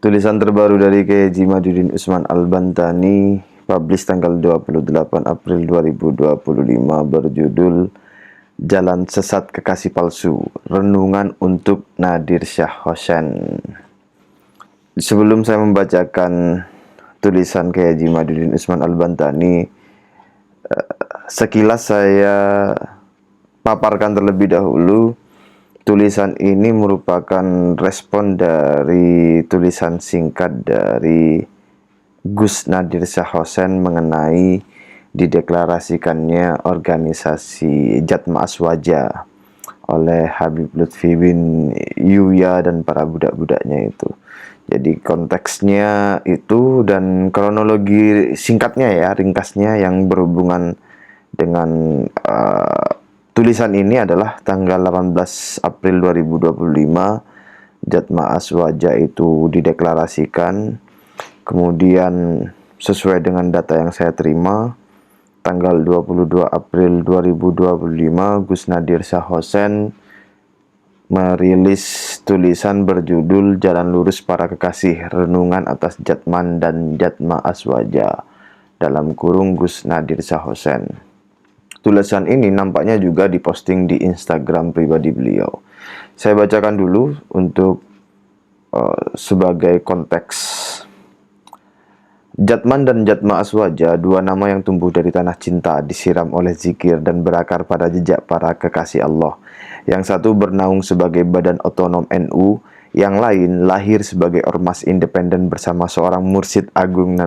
Tulisan terbaru dari Kiai Haji Madudin Usman Al-Bantani, publish tanggal 28 April 2025, berjudul Jalan Sesat Kekasih Palsu, Renungan untuk Nadir Syah Hossein. Sebelum saya membacakan tulisan Kiai Haji Madudin Usman Al-Bantani, sekilas saya paparkan terlebih dahulu. Tulisan ini merupakan respon dari tulisan singkat dari Gus Nadir Syah Hossein mengenai dideklarasikannya organisasi Jatma Aswaja oleh Habib Lutfi bin Yuya dan para budak-budaknya itu. Jadi konteksnya itu dan kronologi singkatnya ya, ringkasnya yang berhubungan dengan tulisan ini adalah tanggal 18 April 2025 Jatma Aswaja itu dideklarasikan. Kemudian sesuai dengan data yang saya terima, tanggal 22 April 2025 Gus Nadir Syah Hossein merilis tulisan berjudul Jalan Lurus Para Kekasih, Renungan atas Jatman dan Jatma Aswaja, dalam kurung Gus Nadir Syah Hossein. Tulisan ini nampaknya juga diposting di Instagram pribadi beliau. Saya bacakan dulu untuk sebagai konteks. Jatman dan Jatma Aswaja, dua nama yang tumbuh dari tanah cinta, disiram oleh zikir dan berakar pada jejak para kekasih Allah. Yang satu bernaung sebagai badan otonom NU, yang lain lahir sebagai ormas independen bersama seorang mursyid agung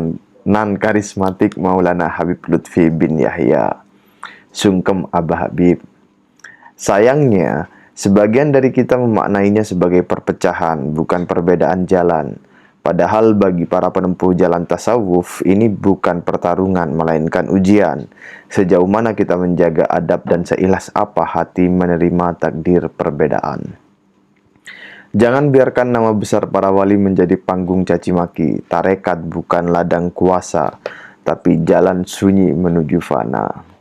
nan karismatik Maulana Habib Lutfi bin Yahya. Sungkem Abah Habib. Sayangnya, sebagian dari kita memaknainya sebagai perpecahan, bukan perbedaan jalan. Padahal bagi para penempuh jalan tasawuf, ini bukan pertarungan, melainkan ujian. Sejauh mana kita menjaga adab dan seikhlas apa hati menerima takdir perbedaan. Jangan biarkan nama besar para wali menjadi panggung caci maki. Tarekat bukan ladang kuasa, tapi jalan sunyi menuju fana.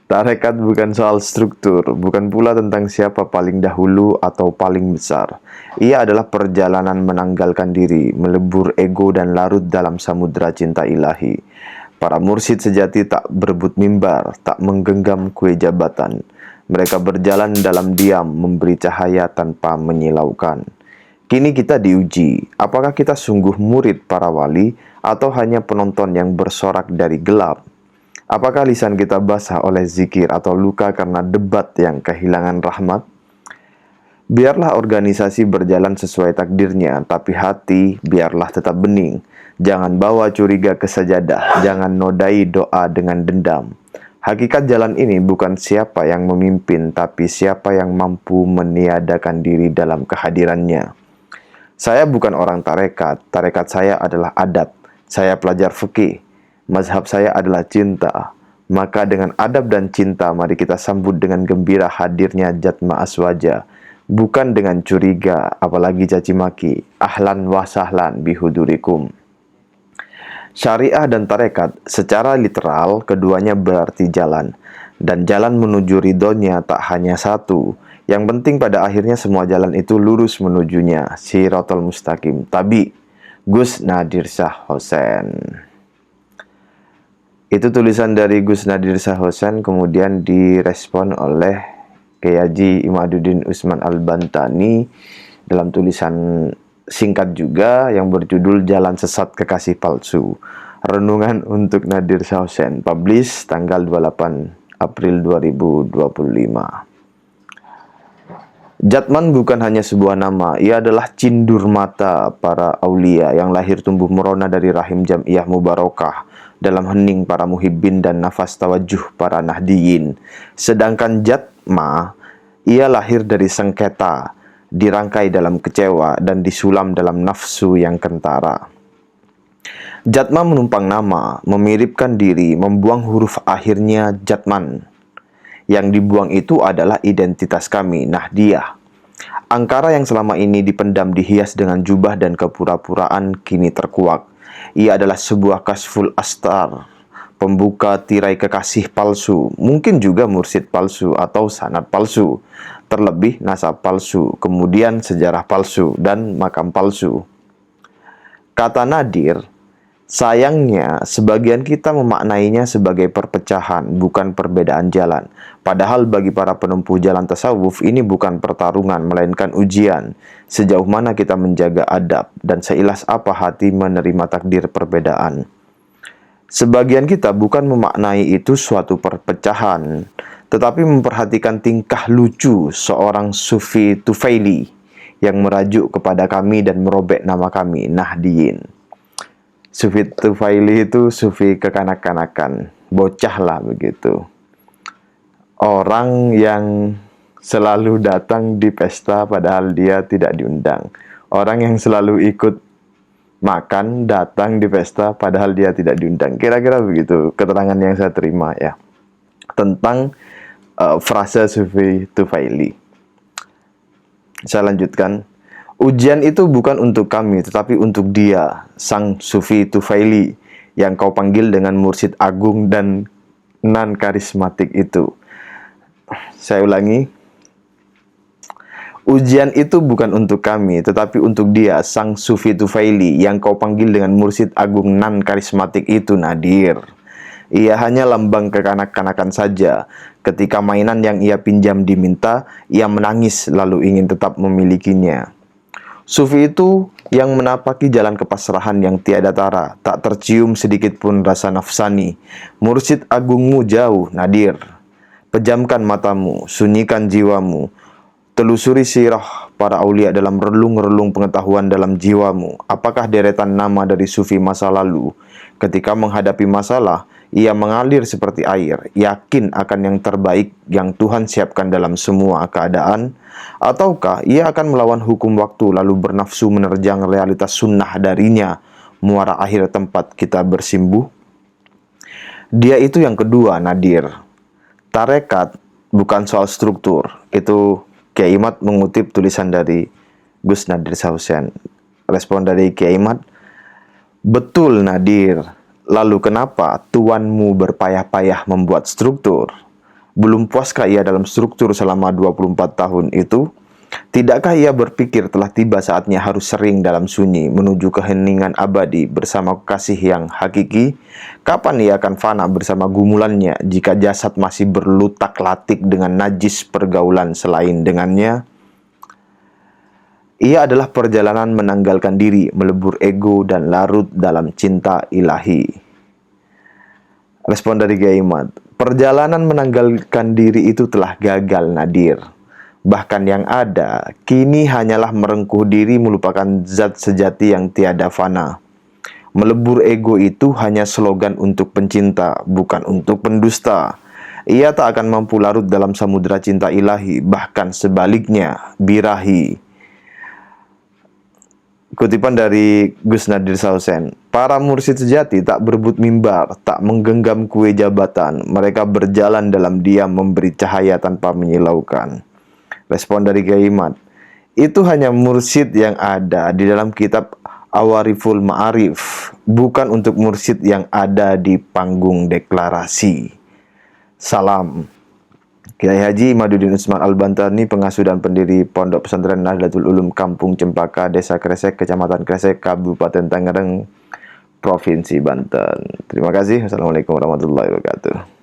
Tarekat bukan soal struktur, bukan pula tentang siapa paling dahulu atau paling besar. Ia adalah perjalanan menanggalkan diri, melebur ego dan larut dalam samudera cinta ilahi. Para mursyid sejati tak berebut mimbar, tak menggenggam kue jabatan. Mereka berjalan dalam diam, memberi cahaya tanpa menyilaukan. Kini kita diuji, apakah kita sungguh murid para wali atau hanya penonton yang bersorak dari gelap? Apakah lisan kita basah oleh zikir atau luka karena debat yang kehilangan rahmat? Biarlah organisasi berjalan sesuai takdirnya, tapi hati biarlah tetap bening. Jangan bawa curiga ke sajadah, jangan nodai doa dengan dendam. Hakikat jalan ini bukan siapa yang memimpin, tapi siapa yang mampu meniadakan diri dalam kehadirannya. Saya bukan orang tarekat saya adalah adab. Saya pelajar fikih. Mazhab saya adalah cinta. Maka dengan adab dan cinta, mari kita sambut dengan gembira hadirnya Jatma Aswaja. Bukan dengan curiga, apalagi caci maki. Ahlan wa sahlan bihudurikum. Syariah dan tarekat, secara literal, keduanya berarti jalan. Dan jalan menuju ridhonya tak hanya satu. Yang penting pada akhirnya semua jalan itu lurus menujunya. Siratal mustaqim. Tabi Gus Nadir Syah Hossein. Itu tulisan dari Gus Nadir Syah Hossein, kemudian direspon oleh Kiai Haji Madudin Usman Al-Bantani dalam tulisan singkat juga yang berjudul Jalan Sesat Kekasih Palsu, Renungan untuk Nadir Syah Hossein, publish tanggal 28 April 2025. Jatman bukan hanya sebuah nama, ia adalah cindur mata para aulia yang lahir tumbuh merona dari rahim Jam'iyah Mubarakah dalam hening para muhibbin dan nafas tawajuh para nahdiyin. Sedangkan Jatma, ia lahir dari sengketa, dirangkai dalam kecewa dan disulam dalam nafsu yang kentara. Jatma menumpang nama, memiripkan diri, membuang huruf akhirnya Jatman. Yang dibuang itu adalah identitas kami, Nahdiyah. Angkara yang selama ini dipendam dihias dengan jubah dan kepura-puraan kini terkuak. Ia adalah sebuah kasful astar, pembuka tirai kekasih palsu, mungkin juga mursyid palsu atau sanad palsu, terlebih nasab palsu, kemudian sejarah palsu dan makam palsu. Kata nadir, sayangnya sebagian kita memaknainya sebagai perpecahan, bukan perbedaan jalan. Padahal bagi para penempuh jalan tasawuf, ini bukan pertarungan, melainkan ujian. Sejauh mana kita menjaga adab, dan seikhlas apa hati menerima takdir perbedaan. Sebagian kita bukan memaknai itu suatu perpecahan, tetapi memperhatikan tingkah lucu seorang Sufi Tufaili yang merajuk kepada kami dan merobek nama kami, Nahdiyin. Sufi Tufaili itu sufi kekanak-kanakan, bocah lah begitu. Orang yang selalu datang di pesta padahal dia tidak diundang. Orang yang selalu ikut makan, datang di pesta padahal dia tidak diundang. Kira-kira begitu keterangan yang saya terima ya tentang frase Sufi Tufaili. Saya lanjutkan. Ujian itu bukan untuk kami, tetapi untuk dia, sang Sufi Tufaili, yang kau panggil dengan mursyid agung dan nan karismatik itu. Saya ulangi. Ujian itu bukan untuk kami, tetapi untuk dia, sang Sufi Tufaili, yang kau panggil dengan mursyid agung nan karismatik itu, Nadir. Ia hanya lambang kekanak-kanakan saja. Ketika mainan yang ia pinjam diminta, ia menangis lalu ingin tetap memilikinya. Sufi itu yang menapaki jalan kepasrahan yang tiada tara, tak tercium sedikit pun rasa nafsani. Mursyid agungmu jauh, Nadir. Pejamkan matamu, sunyikan jiwamu. Telusuri sirah para aulia dalam relung-relung pengetahuan dalam jiwamu. Apakah deretan nama dari sufi masa lalu? Ketika menghadapi masalah, ia mengalir seperti air, yakin akan yang terbaik yang Tuhan siapkan dalam semua keadaan. Ataukah ia akan melawan hukum waktu lalu bernafsu menerjang realitas sunnah darinya, muara akhir tempat kita bersimbuh? Dia itu yang kedua, Nadir. Tarekat bukan soal struktur. Itu Kiai Imad mengutip tulisan dari Gus Nadir Sausen. Respon dari Kiai Imad, betul Nadir. Lalu kenapa tuanmu berpayah-payah membuat struktur? Belum puaskah ia dalam struktur selama 24 tahun itu? Tidakkah ia berpikir telah tiba saatnya harus sering dalam sunyi menuju keheningan abadi bersama kekasih yang hakiki? Kapan ia akan fana bersama gumulannya jika jasad masih berlutak-latik dengan najis pergaulan selain dengannya? Ia adalah perjalanan menanggalkan diri, melebur ego dan larut dalam cinta ilahi. Respon dari Kiai Imad, perjalanan menanggalkan diri itu telah gagal, Nadir. Bahkan yang ada, kini hanyalah merengkuh diri melupakan zat sejati yang tiada fana. Melebur ego itu hanya slogan untuk pencinta, bukan untuk pendusta. Ia tak akan mampu larut dalam samudera cinta ilahi, bahkan sebaliknya, birahi. Kutipan dari Gus Nadir Sausen, para mursyid sejati tak berebut mimbar, tak menggenggam kue jabatan. Mereka berjalan dalam diam memberi cahaya tanpa menyilaukan. Respon dari Kiai Imad, itu hanya mursyid yang ada di dalam kitab Awariful Ma'arif, bukan untuk mursyid yang ada di panggung deklarasi. Salam. Kiai Haji Imaduddin Usman Al-Bantani, pengasuh dan pendiri Pondok Pesantren Nahdlatul Ulum Kampung Cempaka, Desa Kresek, Kecamatan Kresek, Kabupaten Tangerang, Provinsi Banten. Terima kasih. Wassalamualaikum warahmatullahi wabarakatuh.